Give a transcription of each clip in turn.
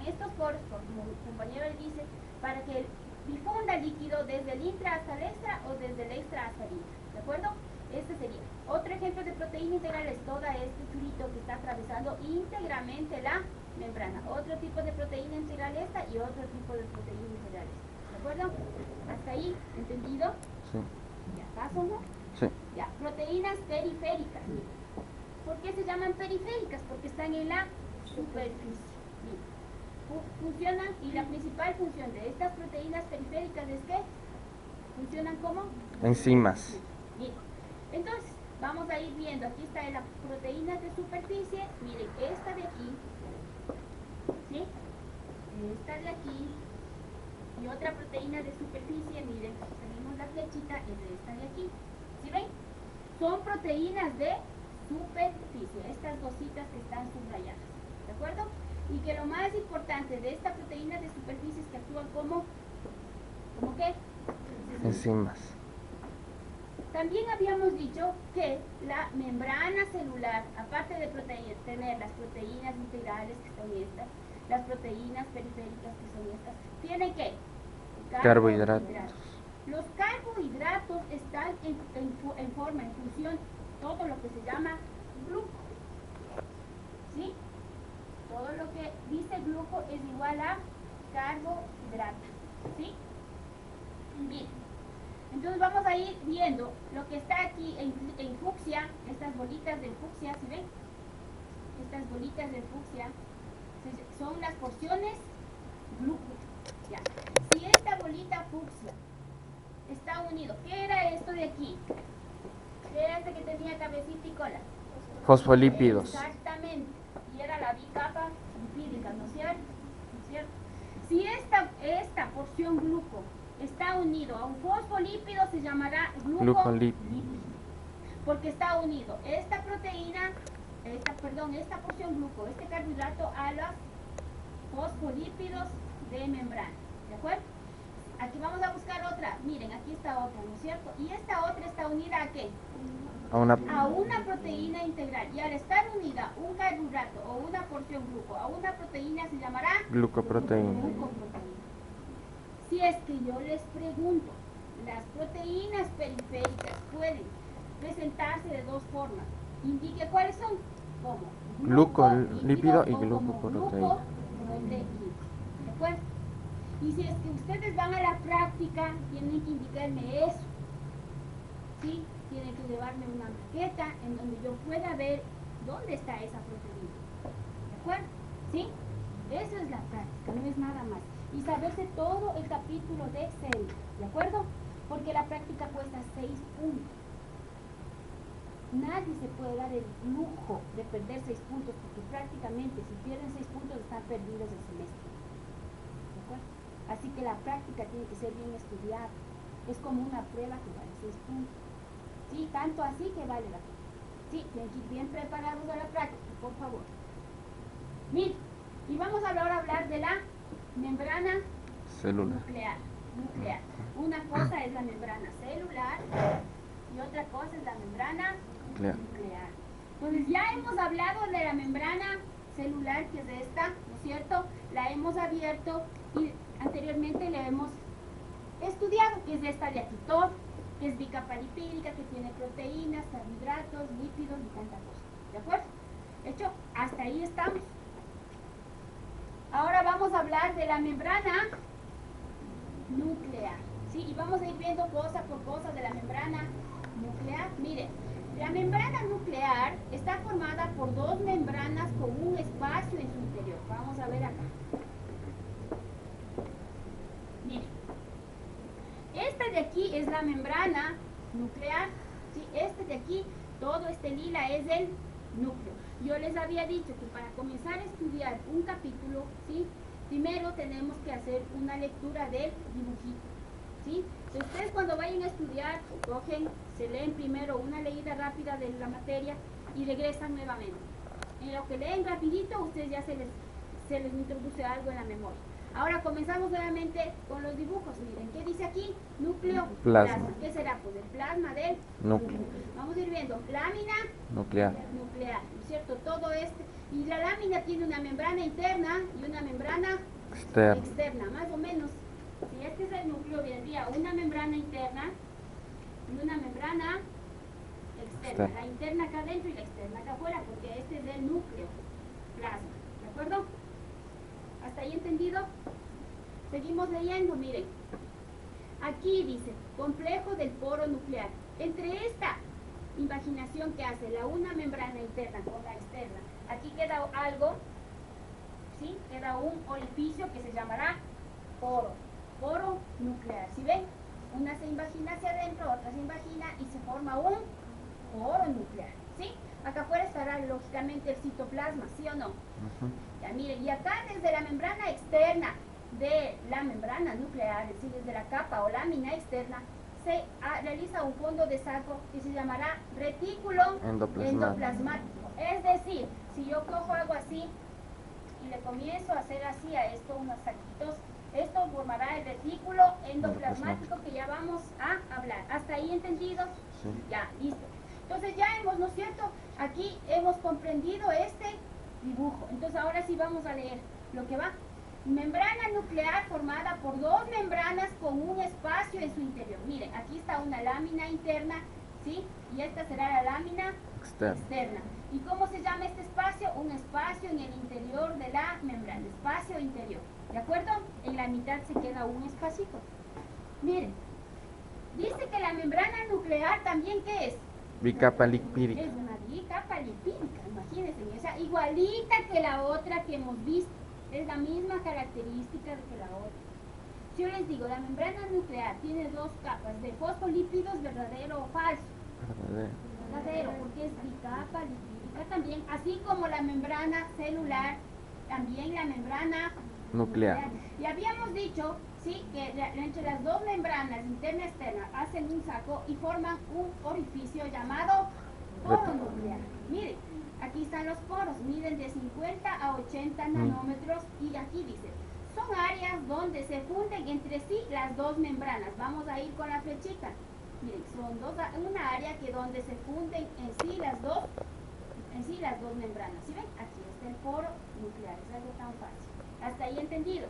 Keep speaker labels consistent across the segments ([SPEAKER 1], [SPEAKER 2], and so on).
[SPEAKER 1] estos poros, como mi compañero le dice, para que difunda líquido desde el intra hasta el extra o desde el extra hasta el intra, ¿de acuerdo? Este sería. Otro ejemplo de proteína integral es toda este churrito que está atravesando íntegramente la membrana. Otro tipo de proteína integral esta y otro tipo de proteína integral esta, ¿de acuerdo? ¿Hasta ahí? ¿Entendido?
[SPEAKER 2] Sí.
[SPEAKER 1] ¿Ya paso, no?
[SPEAKER 2] Sí.
[SPEAKER 1] Ya, proteínas periféricas. ¿Por qué se llaman periféricas? Porque están en la superficie. Funcionan, y la principal función de estas proteínas periféricas es que funcionan como
[SPEAKER 2] enzimas.
[SPEAKER 1] Bien. Entonces, vamos a ir viendo, aquí está la proteínas de superficie, miren, esta de aquí, ¿sí? Esta de aquí, y otra proteína de superficie, miren, seguimos la flechita, es de esta de aquí, ¿sí ven? Son proteínas de superficie, estas cositas que están subrayadas, ¿de acuerdo? Y que lo más importante de esta proteína de superficie es que actúan como qué?
[SPEAKER 2] Enzimas.
[SPEAKER 1] También habíamos dicho que la membrana celular, aparte de tener las proteínas integrales que son estas, las proteínas periféricas que son estas, tiene ¿qué?
[SPEAKER 2] Carbohidratos.
[SPEAKER 1] Los carbohidratos están en forma, en función, todo lo que se llama gluco. ¿Sí? Todo lo que dice gluco es igual a carbohidrato. ¿Sí? Bien. Entonces vamos a ir viendo lo que está aquí en fucsia, estas bolitas de fucsia, ¿sí ven? Estas bolitas de fucsia son las porciones gluco. Ya. Si esta bolita fucsia está unido, ¿qué era esto de aquí? ¿Qué era este que tenía cabecita y cola?
[SPEAKER 2] Fosfolípidos.
[SPEAKER 1] Exactamente. Y era la bicapa lipídica, ¿no es cierto? Si esta porción gluco está unido a un fosfolípido, se llamará glucolípido. Porque está unido esta proteína, esta porción gluco, este carbohidrato a los fosfolípidos de membrana. ¿De acuerdo? Aquí vamos a buscar otra. Miren, aquí está otra, ¿no es cierto? Y esta otra está unida ¿a qué? A una proteína integral. Y al estar unida un carbohidrato o una porción gluco a una proteína se llamará
[SPEAKER 2] glucoproteína.
[SPEAKER 1] Si es que yo les pregunto, las proteínas periféricas pueden presentarse de dos formas. Indique cuáles son. ¿Cómo?
[SPEAKER 2] Glucolípido y glucoproteína.
[SPEAKER 1] ¿De acuerdo? Y si es que ustedes van a la práctica, tienen que indicarme eso. ¿Sí? Tienen que llevarme una maqueta en donde yo pueda ver dónde está esa proteína. ¿De acuerdo? ¿Sí? Eso es la práctica, no es nada más. Y saberse todo el capítulo de célula, ¿de acuerdo? Porque la práctica cuesta 6 puntos. Nadie se puede dar el lujo de perder 6 puntos, porque prácticamente si pierden 6 puntos están perdidos el semestre. ¿De acuerdo? Así que la práctica tiene que ser bien estudiada. Es como una prueba que vale 6 puntos. Sí, tanto así que vale la pena. Sí, tienen que ir bien preparados a la práctica, por favor. Miren, y vamos ahora a hablar de la membrana nuclear. Una cosa es la membrana celular y otra cosa es la membrana nuclear. Entonces ya hemos hablado de la membrana celular, que es esta, ¿no es cierto? La hemos abierto y anteriormente la hemos estudiado, que es esta de aquí, todo, que es bicapa lipídica, que tiene proteínas, carbohidratos, lípidos y tanta cosa. ¿De acuerdo? ¿Hecho? Hasta ahí estamos. Ahora vamos a hablar de la membrana nuclear, ¿sí? Y vamos a ir viendo cosa por cosa de la membrana nuclear. Miren, la membrana nuclear está formada por dos membranas con un espacio en su interior. Vamos a ver acá. Miren, esta de aquí es la membrana nuclear, ¿sí? Este de aquí, todo este lila es el núcleo. Yo les había dicho que para comenzar a estudiar un capítulo, ¿sí? Primero tenemos que hacer una lectura del dibujito, ¿sí? Si ustedes cuando vayan a estudiar, cogen, se leen primero una leída rápida de la materia y regresan nuevamente. En lo que leen rapidito, ustedes ya se les introduce algo en la memoria. Ahora comenzamos nuevamente con los dibujos. Miren, ¿qué dice aquí? Núcleo,
[SPEAKER 2] Plasma.
[SPEAKER 1] ¿Qué será? Pues el plasma del
[SPEAKER 2] Núcleo.
[SPEAKER 1] Vamos a ir viendo. Lámina
[SPEAKER 2] Nuclear.
[SPEAKER 1] nuclear, ¿no es cierto? Todo y la lámina tiene una membrana interna y una membrana
[SPEAKER 2] Externo.
[SPEAKER 1] externa, más o menos. Si este es el núcleo, vendría una membrana interna y una membrana externa. La interna acá adentro y la externa acá afuera, porque este es el núcleo, plasma. ¿De acuerdo? ¿Hasta ahí entendido? Seguimos leyendo, miren. Aquí dice, complejo del poro nuclear. Entre esta imaginación que hace una membrana interna con la externa, aquí queda algo, ¿sí? Queda un orificio que se llamará poro nuclear. ¿Sí ven? Una se imagina hacia adentro, otra se imagina y se forma un poro nuclear. ¿Sí? Acá afuera estará lógicamente el citoplasma, ¿sí o no? Ya miren, y acá desde la membrana externa de la membrana nuclear, es decir, desde la capa o lámina externa, se realiza un fondo de saco que se llamará retículo endoplasmático. Es decir, si yo cojo algo así y le comienzo a hacer así a esto, unos saquitos, esto formará el retículo endoplasmático que ya vamos a hablar. ¿Hasta ahí entendido?
[SPEAKER 2] Sí.
[SPEAKER 1] Ya, listo. Entonces ya hemos, ¿no es cierto? Aquí hemos comprendido este dibujo. Entonces ahora sí vamos a leer lo que va. Membrana nuclear formada por dos membranas con un espacio en su interior. Miren, aquí está una lámina interna, ¿sí? Y esta será la lámina externa. ¿Y cómo se llama este espacio? Un espacio en el interior de la membrana, espacio interior. ¿De acuerdo? En la mitad se queda un espacito. Miren, dice que la membrana nuclear también, ¿qué es?
[SPEAKER 2] Bicapa lipídica.
[SPEAKER 1] Es una bicapa lipídica, imagínense, esa igualita que la otra que hemos visto. Es la misma característica que la otra. Si yo les digo, la membrana nuclear tiene dos capas de fosfolípidos, ¿verdadero o falso? Verdadero, porque es bicapa lipídica también, así como la membrana celular, también la membrana
[SPEAKER 2] Nuclear.
[SPEAKER 1] Y habíamos dicho, sí, que entre las dos membranas interna y externa hacen un saco y forman un orificio llamado poro nuclear. Miren, aquí están los poros, miden de 50 a 80 nanómetros y aquí dice, son áreas donde se funden entre sí las dos membranas. Vamos a ir con la flechita. Miren, son una área que donde se funden en sí las dos membranas. ¿Sí ven? Aquí está el poro nuclear, es algo tan fácil. ¿Hasta ahí entendido?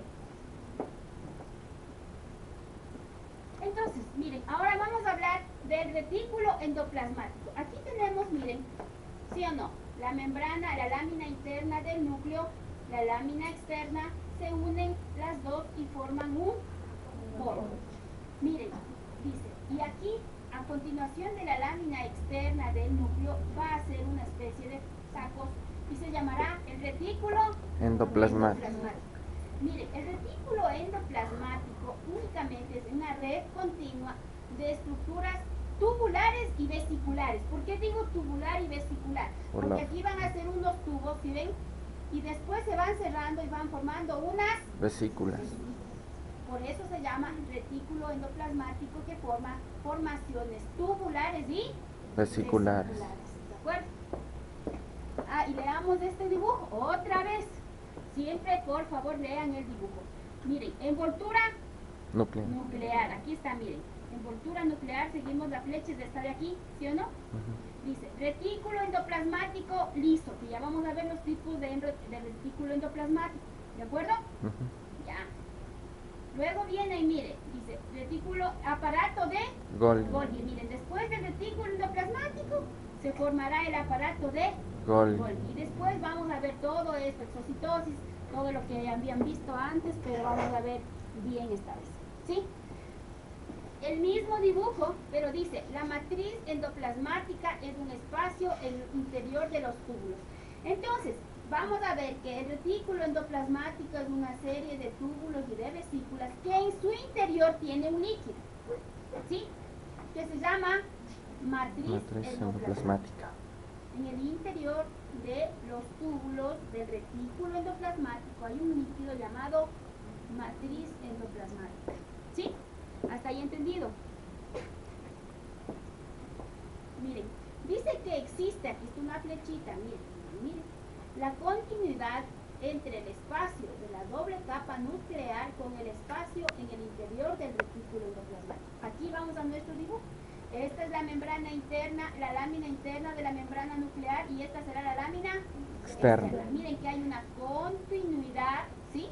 [SPEAKER 1] Entonces, miren, ahora vamos a hablar del retículo endoplasmático. Aquí tenemos, miren, ¿sí o no? La membrana, la lámina interna del núcleo, la lámina externa, se unen las dos y forman un poro. Miren, dice, y aquí, a continuación de la lámina externa del núcleo, va a ser una especie de sacos y se llamará el retículo endoplasmático. Miren, el retículo endoplasmático únicamente es una red continua de estructuras tubulares y vesiculares. ¿Por qué digo tubular y vesicular? Porque aquí van a ser unos tubos, ¿sí ven? Y después se van cerrando y van formando unas
[SPEAKER 2] vesículas.
[SPEAKER 1] Por eso se llama retículo endoplasmático, que forma formaciones tubulares y
[SPEAKER 2] vesiculares.
[SPEAKER 1] ¿De acuerdo? Y leamos este dibujo otra vez. Siempre, por favor, lean el dibujo. Miren, envoltura nuclear. Aquí está, miren. Envoltura nuclear, seguimos la flecha de esta de aquí, ¿sí o no? Dice, retículo endoplasmático liso, que ya vamos a ver los tipos de retículo endoplasmático, ¿de acuerdo? Ya. Luego viene y mire, dice, retículo, aparato de Golgi. Miren, después del retículo endoplasmático se formará el aparato de Golgi. Y después vamos a ver todo esto, exocitosis, todo lo que habían visto antes, pero vamos a ver bien esta vez, ¿sí? El mismo dibujo, pero dice, la matriz endoplasmática es un espacio en el interior de los túbulos. Entonces, vamos a ver que el retículo endoplasmático es una serie de túbulos y de vesículas que en su interior tiene un líquido, ¿sí? Que se llama matriz endoplasmática. En el interior de los túbulos del retículo endoplasmático hay un líquido llamado matriz endoplasmática, ¿sí? ¿Hasta ahí entendido? Miren, dice que existe, aquí está una flechita, miren, la continuidad entre el espacio de la doble capa nuclear con el espacio en el interior del retículo endoplasmático. Aquí vamos a nuestro dibujo. Esta es la membrana interna, la lámina interna de la membrana nuclear, y esta será la lámina
[SPEAKER 2] Externa.
[SPEAKER 1] Miren que hay una continuidad, ¿sí?,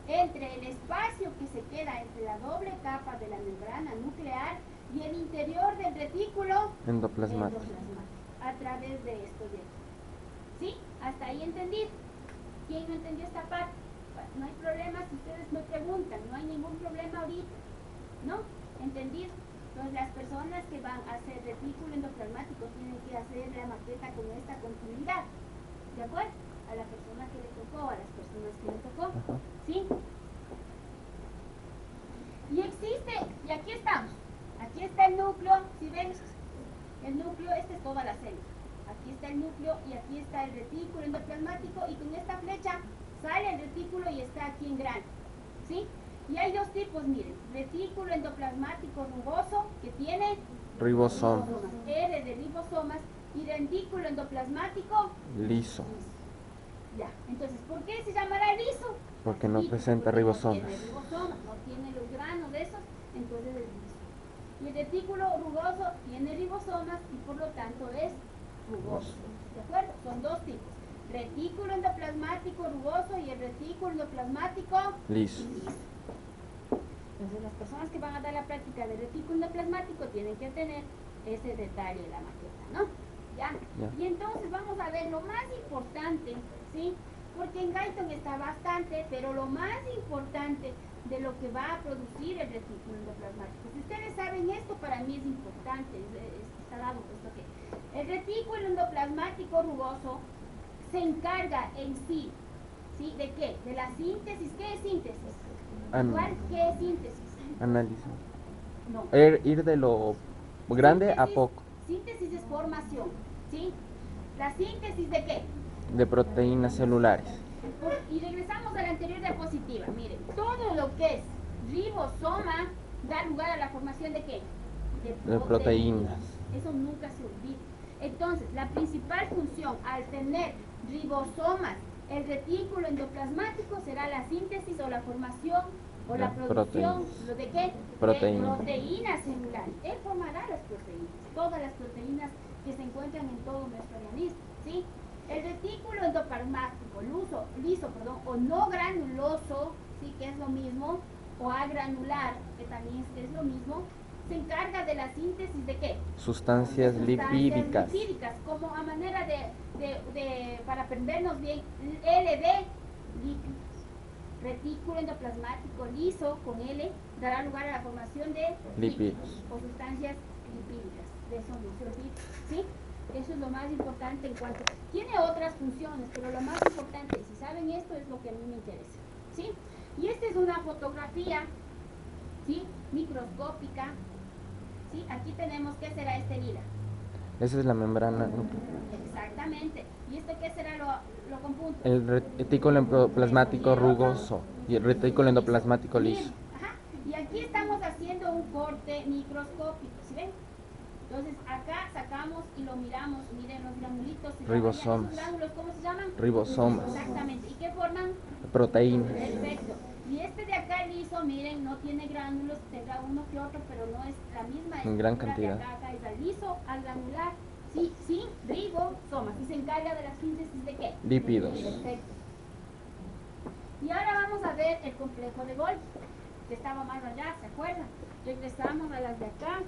[SPEAKER 1] entre el espacio que se queda entre la doble capa de la membrana nuclear y el interior del retículo
[SPEAKER 2] Endoplasmático.
[SPEAKER 1] a través de estos de aquí. ¿Sí? Hasta ahí entendido. ¿Quién no entendió esta parte? Bueno, no hay problema si ustedes me preguntan, no hay ningún problema ahorita. ¿No? ¿Entendido? Entonces las personas que van a hacer retículo endoplasmático tienen que hacer la maqueta con esta continuidad. ¿De acuerdo? A la persona que le tocó, a las personas que le tocó.
[SPEAKER 2] Ajá.
[SPEAKER 1] ¿Sí? Y existe, y aquí estamos. Aquí está el núcleo, si ven, el núcleo, esta es toda la célula. Aquí está el núcleo y aquí está el retículo endoplasmático, y con esta flecha sale el retículo y está aquí en grano. ¿Sí? Y hay dos tipos, miren, retículo endoplasmático rugoso, que tiene
[SPEAKER 2] Ribosomas.
[SPEAKER 1] R de ribosomas, y retículo endoplasmático
[SPEAKER 2] Liso.
[SPEAKER 1] ya. Entonces, ¿por qué se llamará liso?
[SPEAKER 2] Porque no
[SPEAKER 1] Sí,
[SPEAKER 2] presenta
[SPEAKER 1] porque
[SPEAKER 2] ribosomas.
[SPEAKER 1] No tiene ribosomas, no tiene los granos de esos, entonces es liso. Y el retículo rugoso tiene ribosomas y por lo tanto es rugoso. ¿De acuerdo? Son dos tipos. Retículo endoplasmático rugoso y el retículo endoplasmático
[SPEAKER 2] Liso.
[SPEAKER 1] Entonces las personas que van a dar la práctica de retículo endoplasmático tienen que tener ese detalle de la maqueta, ¿no? ¿Ya? Y entonces vamos a ver lo más importante, ¿sí? Porque en Guyton está bastante, pero lo más importante de lo que va a producir el retículo endoplasmático. Si ustedes saben esto, para mí es importante, está dado puesto que el retículo endoplasmático rugoso se encarga en sí, ¿sí? ¿De qué? De la síntesis. ¿Qué es síntesis? Igual, ¿qué es síntesis?
[SPEAKER 2] Análisis.
[SPEAKER 1] No.
[SPEAKER 2] Ir de lo grande a poco.
[SPEAKER 1] Síntesis es formación, ¿sí? ¿La síntesis de qué?
[SPEAKER 2] De proteínas celulares.
[SPEAKER 1] Y regresamos a la anterior diapositiva. Miren, todo lo que es ribosoma da lugar a la formación de qué?
[SPEAKER 2] De proteínas.
[SPEAKER 1] Eso nunca se olvida. Entonces, la principal función al tener ribosomas, el retículo endoplasmático, será la síntesis o la formación o la producción ¿de qué?
[SPEAKER 2] Proteínas.
[SPEAKER 1] De proteínas celulares. Él formará las proteínas, todas las proteínas que se encuentran en todo nuestro organismo, ¿sí? El retículo endoplasmático liso, o no granuloso, ¿sí? Que es lo mismo, o agranular, que también es lo mismo, se encarga de la síntesis de ¿qué?
[SPEAKER 2] Sustancias lipídicas.
[SPEAKER 1] Como a manera para aprendernos bien, LD, lípidos. Retículo endoplasmático liso con L dará lugar a la formación de
[SPEAKER 2] Lípidos.
[SPEAKER 1] o sustancias lipídicas. De eso no se olvida, ¿sí? Eso es lo más importante en cuanto... Tiene otras funciones, pero lo más importante, si saben esto, es lo que a mí me interesa, ¿sí? Y esta es una fotografía, ¿sí? Microscópica, ¿sí? Aquí tenemos, ¿qué será este lila?
[SPEAKER 2] Esa es la membrana nuclear.
[SPEAKER 1] Exactamente. ¿Y esto qué será lo compunto?
[SPEAKER 2] El retículo endoplasmático rugoso y el retículo endoplasmático liso.
[SPEAKER 1] Ajá. Y aquí estamos haciendo un corte microscópico, ¿sí ven? Entonces acá sacamos y lo miramos, miren los granulitos.
[SPEAKER 2] Ribosomas.
[SPEAKER 1] ¿Esos gránulos cómo se llaman?
[SPEAKER 2] Ribosomas.
[SPEAKER 1] Exactamente. ¿Y qué forman?
[SPEAKER 2] Proteínas.
[SPEAKER 1] Perfecto. Y este de acá liso, miren, no tiene gránulos, tendrá uno que otro, pero no es la misma.
[SPEAKER 2] En gran
[SPEAKER 1] estructura
[SPEAKER 2] cantidad.
[SPEAKER 1] De acá es al liso, al granular. Sí, ribosomas. Y se encarga de la síntesis de ¿qué?
[SPEAKER 2] Lípidos.
[SPEAKER 1] Perfecto. Y ahora vamos a ver el complejo de Golgi, que estaba más allá, ¿se acuerdan? Regresamos a las de acá.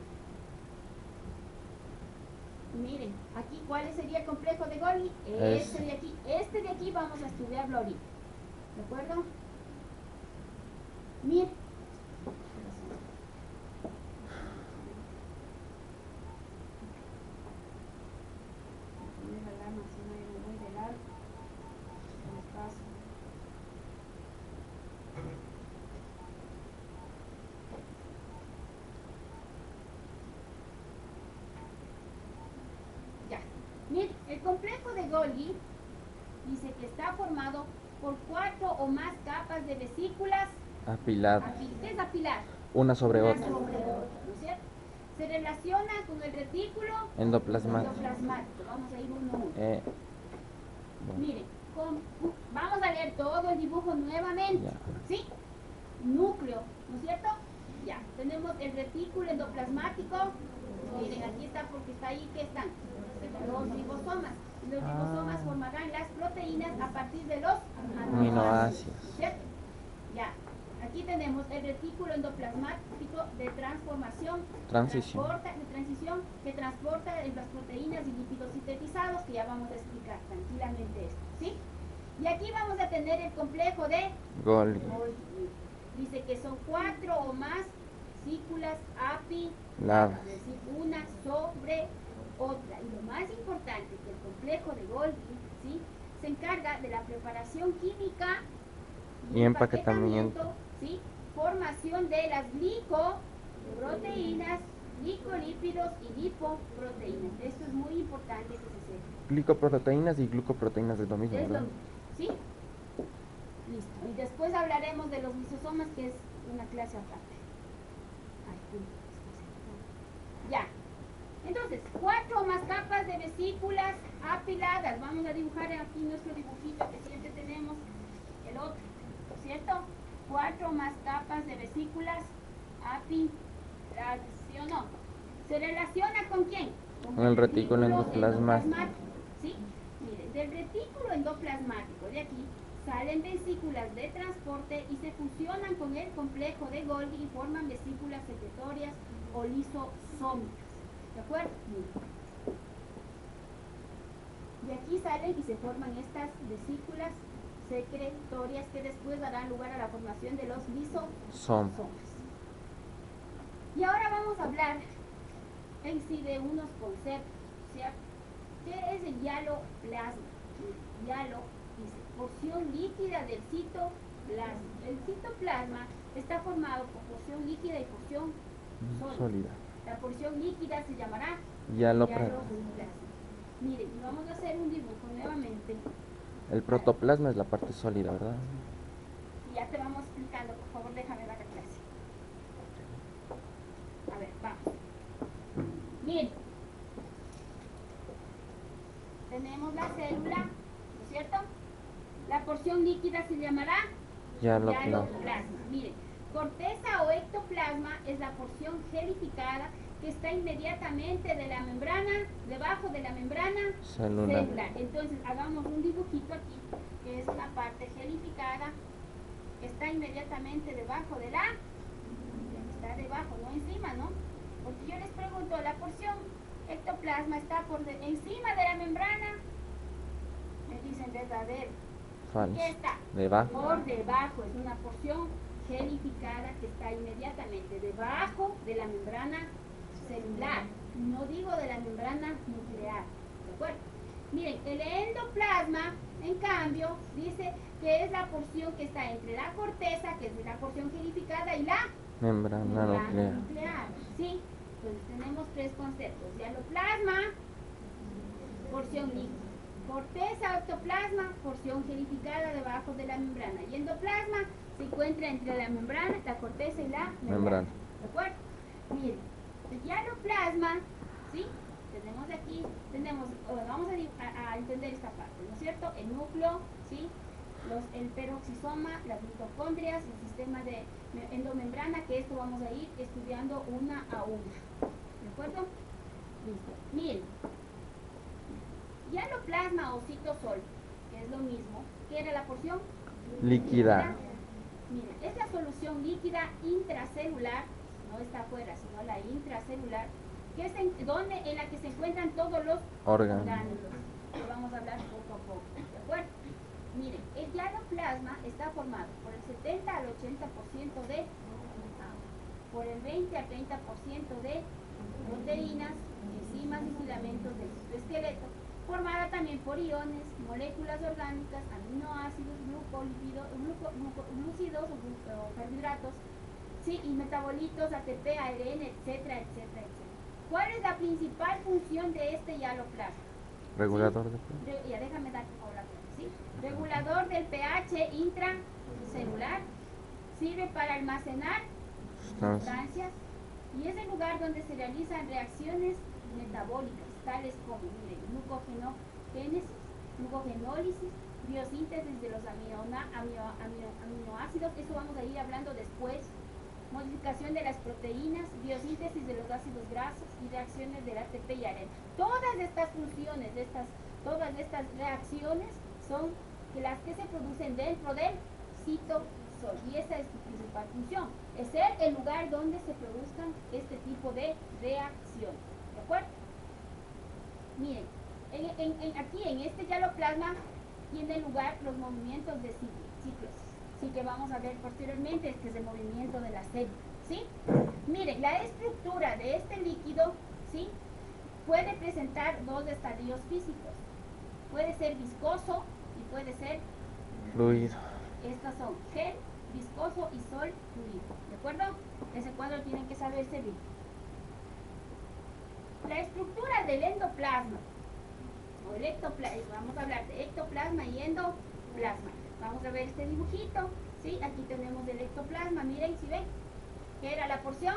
[SPEAKER 1] Miren, aquí, ¿cuál sería el complejo de Golgi? Este de aquí. Este de aquí vamos a estudiarlo ahorita. ¿De acuerdo? Miren. Miren, el complejo de Golgi dice que está formado por 4 o más capas de vesículas
[SPEAKER 2] Apiladas.
[SPEAKER 1] ¿Qué es apilar?
[SPEAKER 2] Una sobre otra.
[SPEAKER 1] ¿No es cierto? Se relaciona con el retículo
[SPEAKER 2] Endoplasmático.
[SPEAKER 1] endoplasmático. Vamos a ir uno a uno.
[SPEAKER 2] Bueno.
[SPEAKER 1] Miren, Vamos a leer todo el dibujo nuevamente.
[SPEAKER 2] Ya.
[SPEAKER 1] ¿Sí? Núcleo, ¿no es cierto? Ya, tenemos el retículo endoplasmático. Miren, aquí está porque está ahí, ¿qué están? Los ribosomas. Los ribosomas formarán las proteínas a partir de los
[SPEAKER 2] Aminoácidos.
[SPEAKER 1] ¿cierto? Ya, aquí tenemos el retículo endoplasmático de transformación,
[SPEAKER 2] Transición.
[SPEAKER 1] de transición, que transporta las proteínas y lípidos sintetizados, que ya vamos a explicar tranquilamente esto, ¿sí? Y aquí vamos a tener el complejo de
[SPEAKER 2] Golgi.
[SPEAKER 1] Dice que son 4 o más vesículas
[SPEAKER 2] Ladas.
[SPEAKER 1] es decir, una sobre otra. Y lo más importante, que el complejo de Golgi, ¿sí?, se encarga de la preparación química
[SPEAKER 2] Y empaquetamiento.
[SPEAKER 1] ¿sí?, formación de las glicoproteínas, glicolípidos y lipoproteínas. Esto es muy importante que se sepa.
[SPEAKER 2] Glicoproteínas y glucoproteínas es lo mismo,
[SPEAKER 1] Es lo
[SPEAKER 2] ¿verdad?
[SPEAKER 1] mismo, ¿sí? Listo. Y después hablaremos de los lisosomas, que es una clase aparte. Ya. Entonces, 4 o más capas de vesículas apiladas. Vamos a dibujar aquí nuestro dibujito que siempre tenemos, el otro, ¿cierto? 4 o más capas de vesículas apiladas, ¿sí o no? ¿Se relaciona con quién?
[SPEAKER 2] Con el retículo endoplasmático.
[SPEAKER 1] ¿Sí? Miren, del retículo endoplasmático de aquí salen vesículas de transporte y se fusionan con el complejo de Golgi y forman vesículas secretorias o lisosómicas. ¿De acuerdo? Miren. De aquí salen y se forman estas vesículas secretorias que después darán lugar a la formación de los lisosomas. Y ahora vamos a hablar en sí de unos conceptos, ¿cierto? ¿Qué es el hialoplasma? El hialo dice porción líquida del citoplasma. El citoplasma está formado por porción líquida y porción sólida. La porción líquida se llamará
[SPEAKER 2] Hialoplasma.
[SPEAKER 1] Miren, vamos a hacer un dibujo nuevamente.
[SPEAKER 2] El protoplasma es la parte sólida, ¿verdad?
[SPEAKER 1] Y ya te vamos explicando, por favor, déjame dar la clase. A ver, vamos. Bien. Tenemos la célula, ¿no es cierto? La porción líquida se llamará hialoplasma. Miren, corteza o ectoplasma es la porción gelificada que está inmediatamente de la membrana, debajo de la membrana celular. Entonces, hagamos un dibujito aquí, que es una parte gelificada, que está inmediatamente debajo de la, está debajo, no encima, ¿no? Porque yo les pregunto, la porción ectoplasma está encima de la membrana, me dicen verdadero.
[SPEAKER 2] Falso.
[SPEAKER 1] ¿Qué está?
[SPEAKER 2] Debajo.
[SPEAKER 1] Por debajo, es una porción gelificada que está inmediatamente debajo de la membrana celular, no digo de la membrana nuclear, ¿de acuerdo? Miren, el endoplasma, en cambio, dice que es la porción que está entre la corteza, que es la porción gelificada, y la
[SPEAKER 2] membrana
[SPEAKER 1] nuclear. ¿Sí? Entonces tenemos 3 conceptos: hialoplasma, porción líquida; corteza o ectoplasma, porción gelificada debajo de la membrana; y endoplasma se encuentra entre la membrana, la corteza y la membrana. ¿De acuerdo? Miren, el hialoplasma, ¿sí? Tenemos aquí, vamos a entender esta parte, ¿no es cierto? El núcleo, ¿sí? El peroxisoma, las mitocondrias, el sistema de endomembrana, que esto vamos a ir estudiando una a una. ¿De acuerdo? Listo. Miren, hialoplasma o citosol, que es lo mismo, ¿qué era la porción?
[SPEAKER 2] Líquida.
[SPEAKER 1] Miren, es la solución líquida intracelular, no está afuera, sino la intracelular, que es en la que se encuentran todos los
[SPEAKER 2] órganos.
[SPEAKER 1] Que vamos a hablar poco a poco, ¿de acuerdo? Miren, el hialoplasma está formado por el 70 al 80% de agua, por el 20 al 30% de proteínas, enzimas y filamentos del citoesqueleto, formada también por iones, moléculas orgánicas, aminoácidos, glúcidos o carbohidratos, sí, y metabolitos, ATP, ARN, etcétera, etcétera, etcétera. ¿Cuál es la principal función de este hialoplasma?
[SPEAKER 2] Regulador
[SPEAKER 1] ¿Sí?
[SPEAKER 2] de
[SPEAKER 1] Ya déjame dar ahora, ¿sí? Regulador del pH intracelular, sirve para almacenar sustancias y es el lugar donde se realizan reacciones metabólicas, tales como, miren, glucogenogénesis, glucogenólisis, biosíntesis de los aminoácidos, eso vamos a ir hablando después, modificación de las proteínas, biosíntesis de los ácidos grasos y reacciones del ATP y ARN. Todas estas funciones, todas estas reacciones son las que se producen dentro del citosol, y esa es su principal función, es ser el lugar donde se produzcan este tipo de reacciones, ¿de acuerdo? Miren, aquí en este yaloplasma tienen lugar los movimientos de ciclosis, sí, que vamos a ver posteriormente, que es el movimiento de la célula, ¿sí? Miren, la estructura de este líquido, ¿sí?, puede presentar dos estadios físicos, puede ser viscoso y puede ser
[SPEAKER 2] fluido.
[SPEAKER 1] Estos son gel, viscoso y sol fluido, ¿de acuerdo? Ese cuadro tienen que saberse bien. La estructura del endoplasma o el ectoplasma, vamos a hablar de ectoplasma y endoplasma. Vamos a ver este dibujito, ¿sí? Aquí tenemos el ectoplasma, miren, si ven, ¿qué era la porción?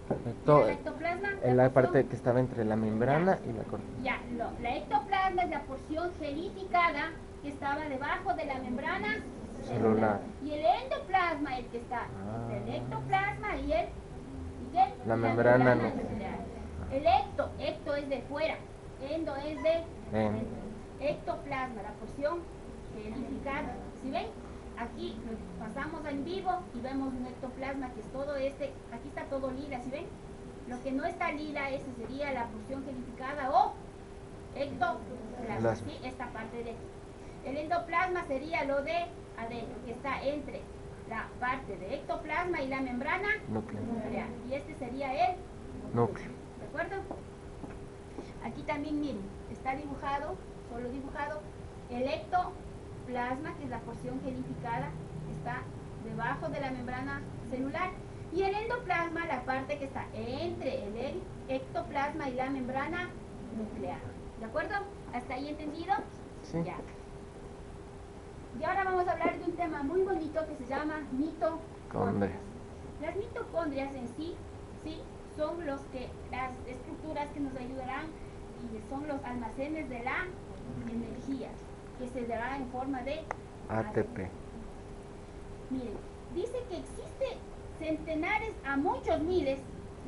[SPEAKER 1] ¿Era el ectoplasma?
[SPEAKER 2] En la parte que estaba entre la membrana y la corteza.
[SPEAKER 1] Ya, no, la ectoplasma es la porción gelificada que estaba debajo de la membrana
[SPEAKER 2] celular.
[SPEAKER 1] Y el endoplasma, el que está entre el ectoplasma y el
[SPEAKER 2] la membrana
[SPEAKER 1] nuclear. El ecto es de fuera, endo es de dentro. Ectoplasma, la porción gelificada. ¿Sí ven? Aquí pasamos en vivo y vemos un ectoplasma que es todo este, aquí está todo lila, ¿sí ven? Lo que no está lila, esa sería la porción gelificada o ectoplasma, ¿sí? Esta parte de aquí. El endoplasma sería lo de adentro, que está entre la parte de ectoplasma y la membrana nuclear. Y este sería el núcleo. ¿De acuerdo? Aquí también, miren, está dibujado, solo dibujado, el ectoplasma, que es la porción gelificada, está debajo de la membrana celular. Y el endoplasma, la parte que está entre el ectoplasma y la membrana nuclear. ¿De acuerdo? ¿Hasta ahí entendido?
[SPEAKER 2] Sí.
[SPEAKER 1] Ya. Y ahora vamos a hablar de un tema muy bonito que se llama mitocondrias. Las mitocondrias en sí, son las estructuras que nos ayudarán y son los almacenes de la energía, que se dará en forma de ATP. Miren, dice que existe centenares a muchos miles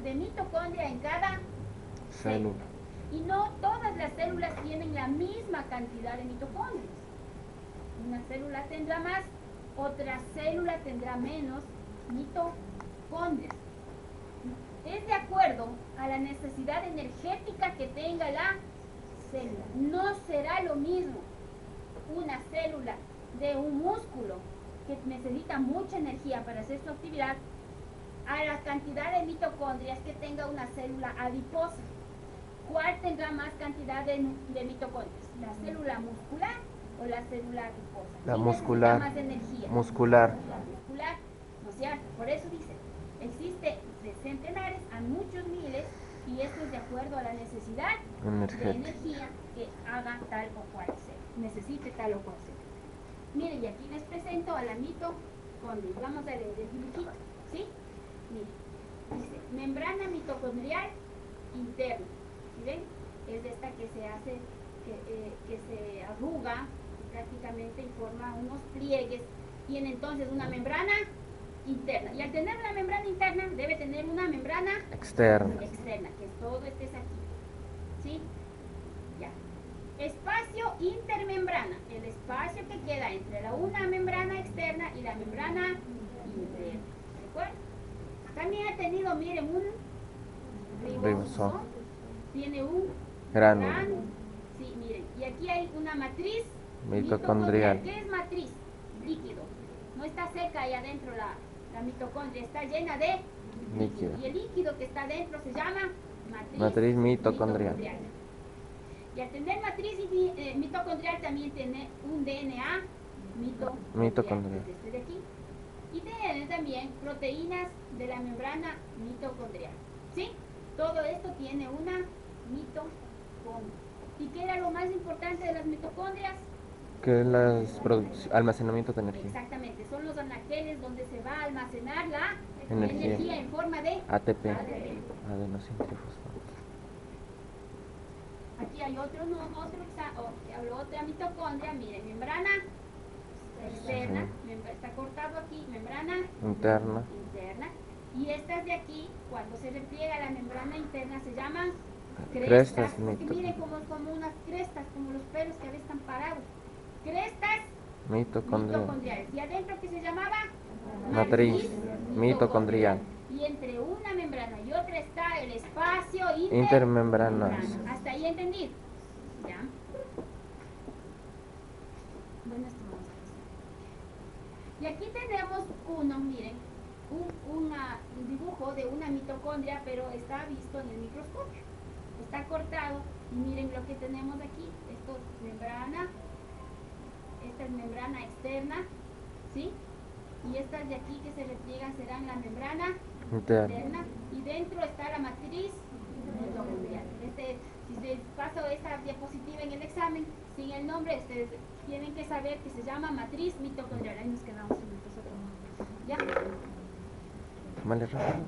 [SPEAKER 1] de mitocondrias en cada célula. Y no todas las células tienen la misma cantidad de mitocondrias. Una célula tendrá más, otra célula tendrá menos mitocondrias. Es de acuerdo a la necesidad energética que tenga la célula. No será lo mismo una célula de un músculo que necesita mucha energía para hacer su actividad a la cantidad de mitocondrias que tenga una célula adiposa. ¿Cuál tendrá más cantidad de mitocondrias? ¿La célula muscular o la célula adiposa?
[SPEAKER 2] La muscular.
[SPEAKER 1] Más energía.
[SPEAKER 2] Muscular.
[SPEAKER 1] La muscular, ¿no es cierto? Por eso dice, existe de centenares a muchos miles, y esto es de acuerdo a la necesidad de energía que haga tal o cual célula, necesite tal o cual célula. Miren, y aquí les presento a la mitocondria. Vamos a leer el dibujito, ¿sí? Miren, dice, membrana mitocondrial interna. ¿Sí ven? Es esta que se hace, que se arruga prácticamente y forma unos pliegues, tiene entonces una membrana interna, y al tener una membrana interna debe tener una membrana externa, que es todo este es aquí, ¿sí? Ya. Espacio intermembrana, el espacio que queda entre una membrana externa y la membrana interna, ¿de acuerdo? También ha tenido, miren, un ribosoma, tiene un gránulo, sí, miren, y aquí hay una matriz mitocondrial. ¿Qué es matriz? Líquido, no está seca ahí adentro la mitocondria, está llena de líquido, y el líquido que está dentro se llama matriz mitocondrial. Y al tener matriz mitocondrial también tiene un DNA mitocondrial, este de aquí, y tiene también proteínas de la membrana mitocondrial, ¿sí? Todo esto tiene una mitocondria. ¿Y qué era lo más importante de las mitocondrias?
[SPEAKER 2] Que es el almacenamiento de energía.
[SPEAKER 1] Exactamente, son los anaqueles donde se va a almacenar la energía en forma de
[SPEAKER 2] ATP. Adenosín trifosfato.
[SPEAKER 1] Aquí hay otra mitocondria, miren, membrana externa, está cortado aquí, membrana
[SPEAKER 2] Interna.
[SPEAKER 1] interna. Y estas de aquí, cuando se repliega la membrana interna, se llaman
[SPEAKER 2] Crestas
[SPEAKER 1] porque miren como unas crestas, como los pelos que a veces están parados. Crestas mitocondriales. ¿Y adentro qué se llamaba?
[SPEAKER 2] Matriz mitocondrial.
[SPEAKER 1] Y entre una membrana y otra está el espacio
[SPEAKER 2] Intermembranas.
[SPEAKER 1] ¿Hasta ahí entendido? ¿Ya? Bueno, esto vamos a hacer. Y aquí tenemos miren, un dibujo de una mitocondria, pero está visto en el microscopio. Está cortado y miren lo que tenemos aquí. Esto es membrana, esta es membrana externa, ¿sí? Y estas de aquí que se repliegan serán la membrana interna, y dentro está la matriz mitocondrial. Si les paso esta diapositiva en el examen, sin el nombre, ustedes tienen que saber que se llama matriz mitocondrial. Ahí nos quedamos en nosotros. ¿Ya?
[SPEAKER 2] Vale, rápido.